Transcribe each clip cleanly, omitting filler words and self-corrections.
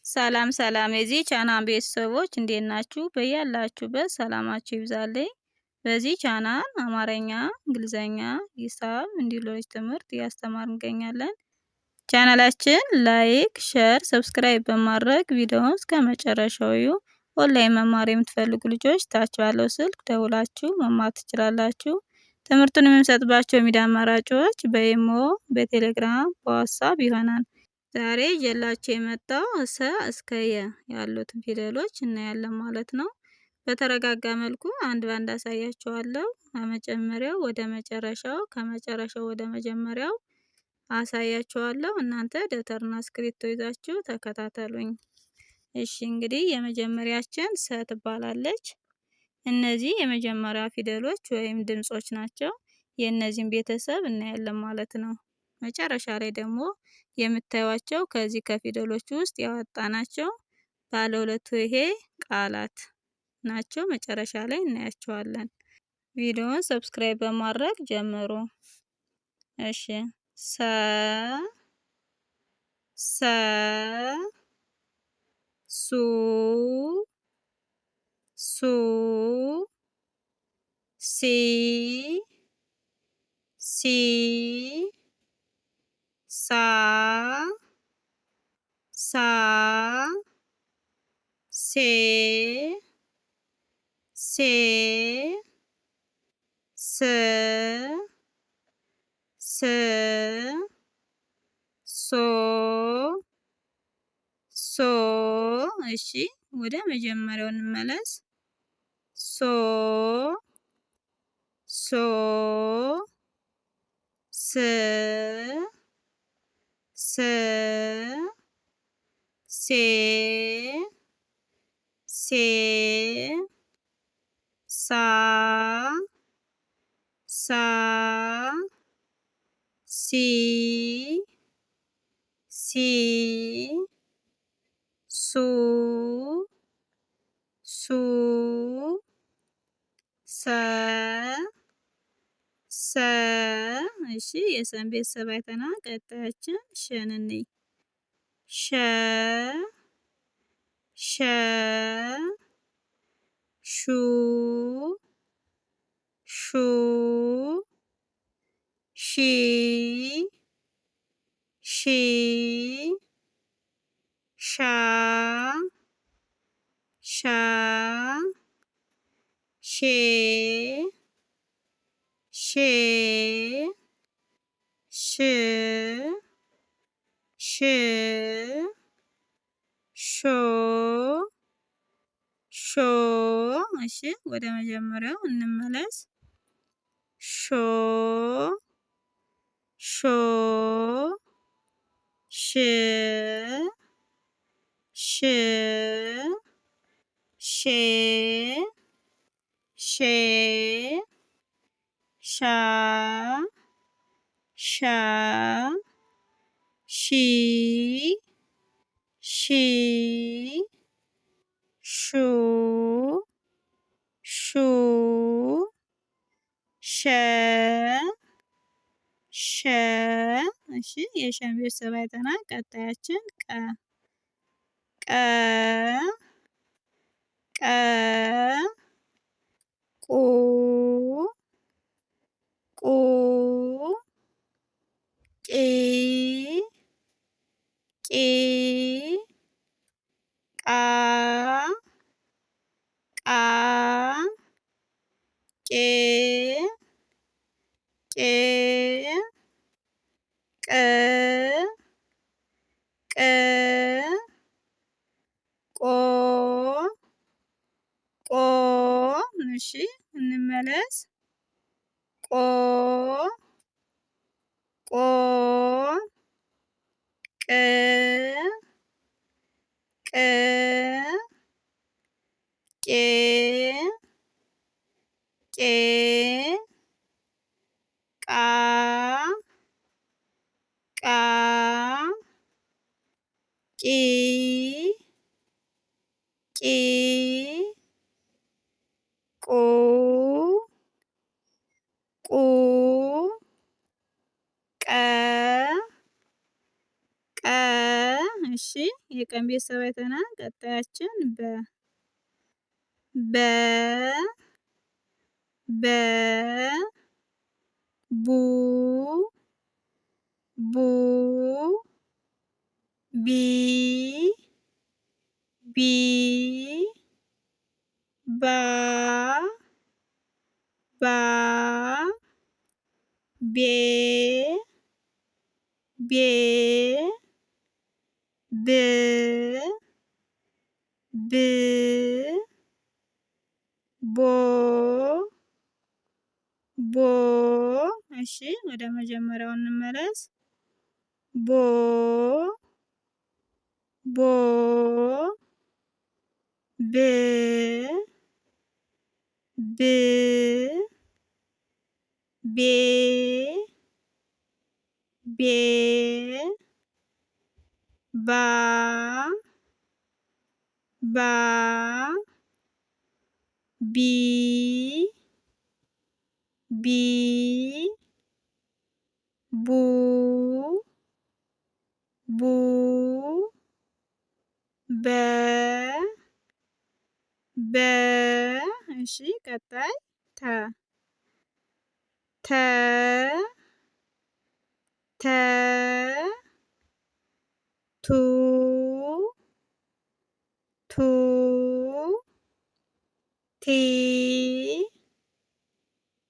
ሰላም ሰላም የዚህ ቻናል ቤተሰቦች እንዴት ናችሁ? በያላችሁበት ሰላማችሁ ይብዛልኝ። በዚህ ቻናል አማርኛ፣ እንግሊዘኛ፣ ሂሳብ እንዲሁም ሌሎች ትምህርት እያስተማርን እንገኛለን። ቻናላችን ላይክ፣ ሼር፣ ሰብስክራይብ በማድረግ ቪዲዮውን እስከ መጨረሻው እዩ። ኦንላይን መማር የምትፈልጉ ልጆች ታች ባለው ስልክ ደውላችሁ መማር ትችላላችሁ። ትምህርቱን የምንሰጥባቸው ሚዲያ አማራጮች በኢሞ፣ በቴሌግራም፣ በዋትስአፕ ይሆናል። ዛሬ ይዤላችሁ የመጣው ሰ እስከ የ ያሉትን ፊደሎች እናያለን ማለት ነው። በተረጋጋ መልኩ አንድ ባንድ አሳያችኋለሁ። ከመጀመሪያው ወደ መጨረሻው፣ ከመጨረሻው ወደ መጀመሪያው አሳያችኋለሁ። እናንተ ደብተርና እስክሪብቶ ይዛችሁ ተከታተሉኝ። እሺ እንግዲህ የመጀመሪያችን ሰ ትባላለች። እነዚህ የመጀመሪያ ፊደሎች ወይም ድምጾች ናቸው። የእነዚህን ቤተሰብ እናያለን ማለት ነው። መጨረሻ ላይ ደግሞ የምታዩቸው ከዚህ ከፊደሎች ውስጥ ያወጣናቸው ባለ ሁለት ሆሄ ቃላት ናቸው። መጨረሻ ላይ እናያቸዋለን። ቪዲዮውን ሰብስክራይብ በማድረግ ጀምሩ። እሺ ሰ ሱ ሲ ሳ ሴ ስ ሶ። እሺ ወደ መጀመሪያው እንመለስ። ሶ ስ ሴ ሳ ሲ ሱ ሰ። እሺ የሰን ቤተሰብ አይተናል። ቀጣያችን ሸን እንይ። ሸ ሹ ሺ ሻ ሼ ሾ። እሺ ወደ መጀመሪያው እንመለስ። ሾ ሽ ሻ ሺ ሹ ሸ። እሺ የሸን ቤተሰብ አይተናል። ቀጣያችን ቀ ቁ ቂ ቃ ቆ። እሺ እንመለስ። ቆ ቅ ቄ ቃ ቂ ቁ ቀ። እሺ የቀን ቤተሰብ አይተናል። ቀጣያችን በ ቡ ቢ ባ ቤ ብ ቦ እሺ ወደ መጀመሪያው እንመለስ። ብ ቤ ባ ቢ ቡ በ እሺ ቀጣይ ተ ቱ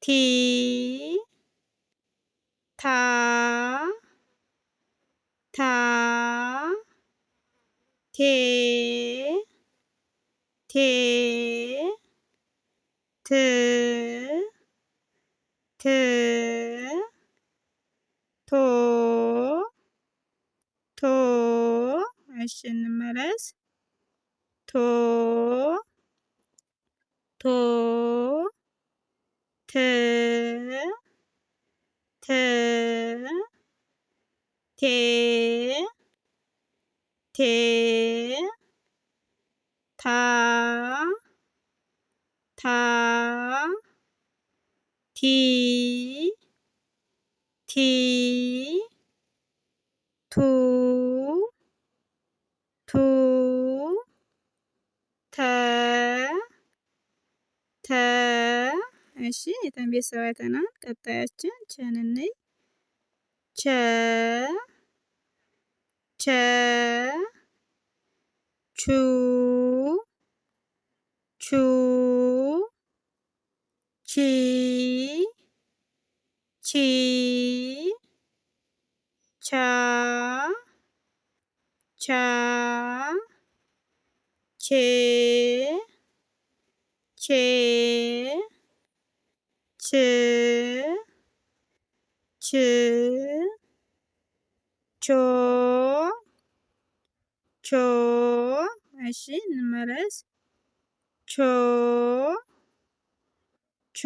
ቲ ታ ቴ ት ቶ እሺ እንመለስ። ት ቴ ታ ቲ ቱ ተ እሺ የተን ቤተሰብ አይተናል። ቀጣያችን ቸን እንይ። ቹ ቺ ቻ ቼ ች ቾ እሺ እንመለስ። ቾ ች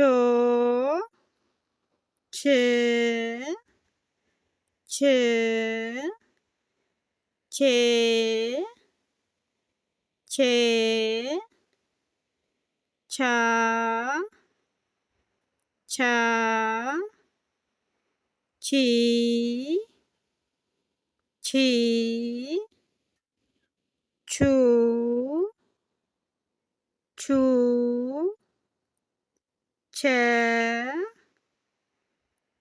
ቻ ቺ ቹ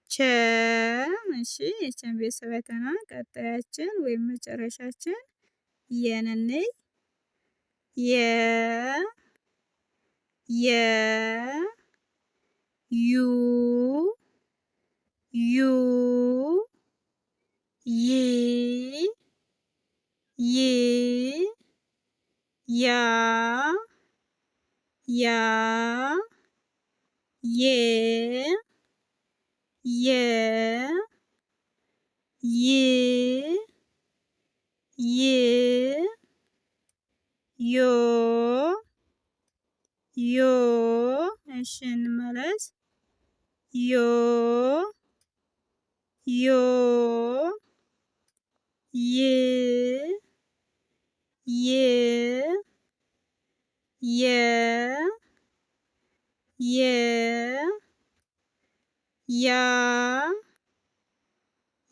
ቸ እሺ የቸን ቤተሰብ አይተናል። ቀጣያችን ወይም መጨረሻችን የን እንይ። ዩ ያ የ ዮ እሺ እንመለስ። ዮ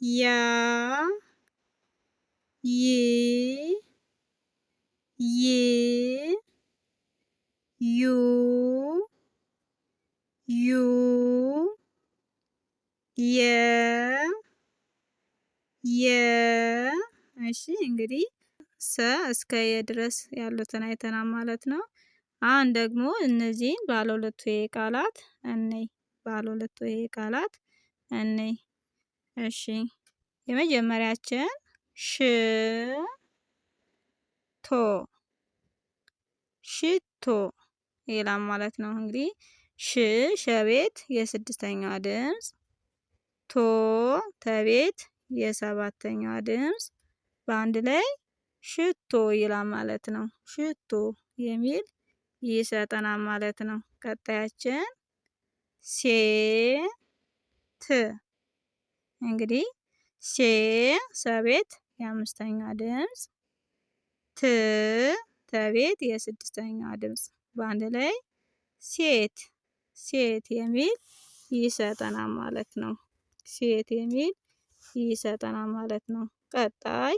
ያ ይ ዩ ዩ የ የ እሺ እንግዲህ እስከ የ ድረስ ያሉትን አይተናል ማለት ነው። አሁን ደግሞ እነዚህን ባለ ሁለት ሆሄ ቃላት እንይ። ባለ ሁለት ሆሄ ቃላት እንይ። እሺ የመጀመሪያችን ቶ ሽቶ ይላል ማለት ነው። እንግዲህ ሸቤት የስድስተኛዋ ድምፅ፣ ቶ ተቤት የሰባተኛዋ ድምፅ በአንድ ላይ ሽቶ ይላል ማለት ነው። ሽቶ የሚል ይሰጠናል ማለት ነው። ቀጣያችን ሴት እንግዲህ ሰቤት የአምስተኛ ድምፅ፣ ተቤት የስድስተኛ ድምፅ በአንድ ላይ ሴት የሚል ይሰጠናል ማለት ነው። ሴት የሚል ይሰጠናል ማለት ነው። ቀጣይ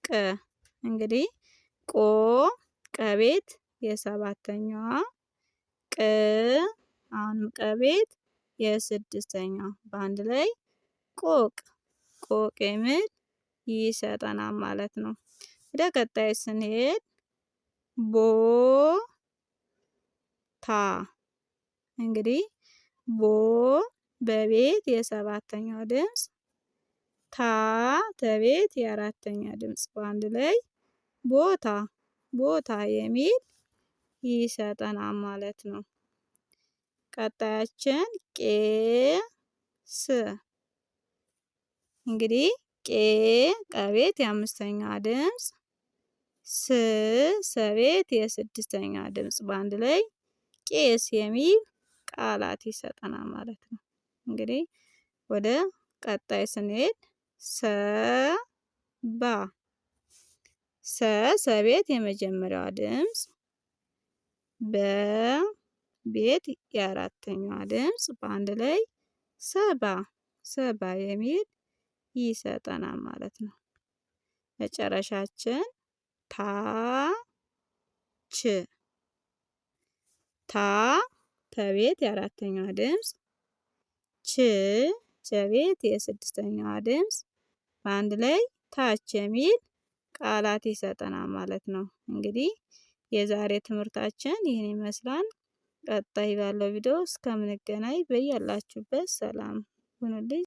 ቀ እንግዲህ ቀቤት የሰባተኛዋ፣ አሁንም ቀቤት የስድስተኛዋ በአንድ ላይ ቆቅ የሚል ይሰጠናል ማለት ነው። ወደ ቀጣይ ስንሄድ ቦታ እንግዲህ በቤት የሰባተኛው ድምፅ፣ ተቤት የአራተኛ ድምፅ በአንድ ላይ ቦታ የሚል ይሰጠናል ማለት ነው። ቀጣያችን ቄስ እንግዲህ ቀቤት የአምስተኛዋ ድምፅ፣ ሰቤት የስድስተኛ ድምፅ በአንድ ላይ ቄስ የሚል ቃላት ይሰጠናል ማለት ነው። እንግዲህ ወደ ቀጣይ ስንሄድ ሰቤት የመጀመሪያዋ ድምፅ፣ በቤት የአራተኛዋ ድምፅ በአንድ ላይ ሰባ የሚል ይሰጠናል ማለት ነው። መጨረሻችን ተቤት የአራተኛዋ ድምፅ፣ ቸቤት የስድስተኛዋ ድምፅ በአንድ ላይ ታች የሚል ቃላት ይሰጠናል ማለት ነው። እንግዲህ የዛሬ ትምህርታችን ይህን ይመስላል። ቀጣይ ባለው ቪዲዮ እስከምንገናኝ በያላችሁበት ሰላም ሁኑልኝ።